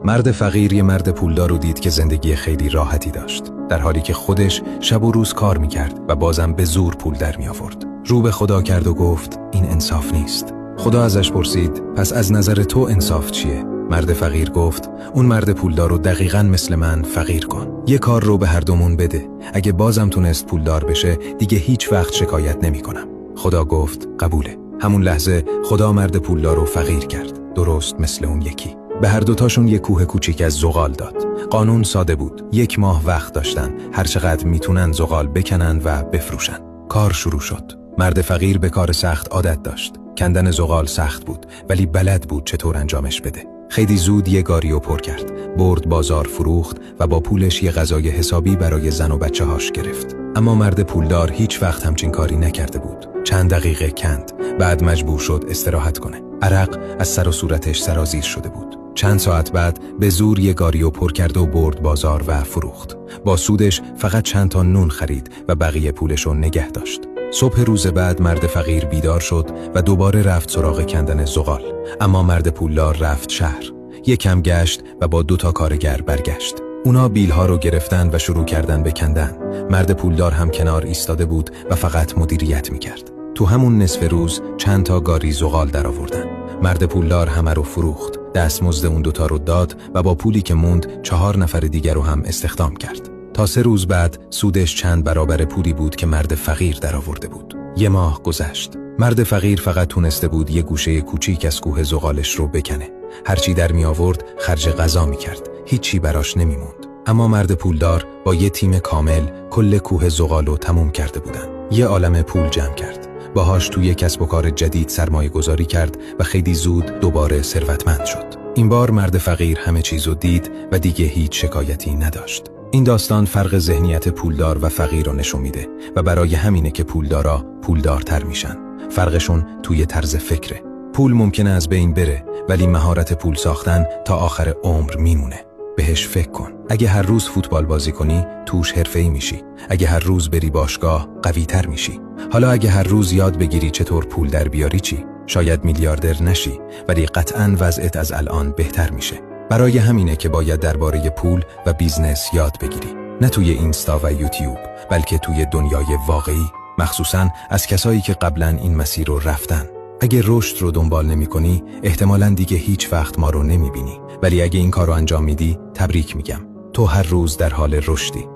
مرد فقیر یه مرد پولدار رو دید که زندگی خیلی راحتی داشت، در حالی که خودش شب و روز کار میکرد و بازم به زور پول در می آورد. رو به خدا کرد و گفت این انصاف نیست. خدا ازش پرسید پس از نظر تو انصاف چیه؟ مرد فقیر گفت اون مرد پولدار رو دقیقاً مثل من فقیر کن. یه کار رو به هر دومون بده. اگه بازم تونست پولدار بشه دیگه هیچ وقت شکایت نمی کنم. خدا گفت قبوله. همون لحظه خدا مرد پولدار رو فقیر کرد، درست مثل اون یکی. به هر دوتاشون یک کوه کوچیک از زغال داد. قانون ساده بود. 1 ماه وقت داشتن هر چقدر میتونن زغال بکنن و بفروشن. کار شروع شد. مرد فقیر به کار سخت عادت داشت. کندن زغال سخت بود ولی بلد بود چطور انجامش بده. خیلی زود یه گاریو پر کرد، برد بازار فروخت و با پولش یه غذای حسابی برای زن و بچه‌هاش گرفت. اما مرد پولدار هیچ وقت همچین کاری نکرده بود. چند دقیقه کند، بعد مجبور شد استراحت کنه. عرق از سر و صورتش سرازیر شده بود. چند ساعت بعد به زور یه گاریو پر کرد و برد بازار و فروخت. با سودش فقط چند تا نون خرید و بقیه پولشو نگه داشت. صبح روز بعد مرد فقیر بیدار شد و دوباره رفت سراغ کندن زغال. اما مرد پولدار رفت شهر. یکم گشت و با 2 تا کارگر برگشت. اونا بیلها رو گرفتن و شروع کردن به کندن. مرد پولدار هم کنار ایستاده بود و فقط مدیریت میکرد. تو همون نصف روز چند تا گاری زغال در آوردن. مرد پولدار همه رو فروخت. دستمزد اون 2 تا رو داد و با پولی که موند 4 نفر دیگر رو هم استخدام کرد. تا 3 روز بعد سودش چند برابر پولی بود که مرد فقیر در آورده بود. 1 ماه گذشت. مرد فقیر فقط تونسته بود یه گوشه کوچیک از کوه زغالش رو بکنه. هرچی در می آورد خرج غذا می کرد. هیچی براش نمی موند. اما مرد پولدار با یه تیم کامل کل کوه زغال رو تموم کرده بودن. یه عالمه پول جمع کرد. باهاش توی کسب و کار جدید سرمایه گذاری کرد و خیلی زود دوباره ثروتمند شد. این بار مرد فقیر همه چیزو دید و دیگه هیچ شکایتی نداشت. این داستان فرق ذهنیت پولدار و فقیر رو نشون میده و برای همینه که پولدارا پولدارتر میشن. فرقشون توی طرز فکره. پول ممکنه از بین بره ولی مهارت پول ساختن تا آخر عمر میمونه. بهش فکر کن. اگه هر روز فوتبال بازی کنی توش حرفه‌ای میشی. اگه هر روز بری باشگاه قوی‌تر میشی. حالا اگه هر روز یاد بگیری چطور پول در بیاری چی؟ شاید میلیاردر نشی ولی قطعاً وضعت از الان بهتر میشه. برای همینه که باید درباره پول و بیزنس یاد بگیری. نه توی اینستا و یوتیوب بلکه توی دنیای واقعی، مخصوصاً از کسایی که قبلاً این مسیر رو رفتن. اگه رشد رو دنبال نمی کنی احتمالاً دیگه هیچ وقت ما رو نمی بینی. ولی اگه این کار رو انجام میدی تبریک میگم. تو هر روز در حال رشدی.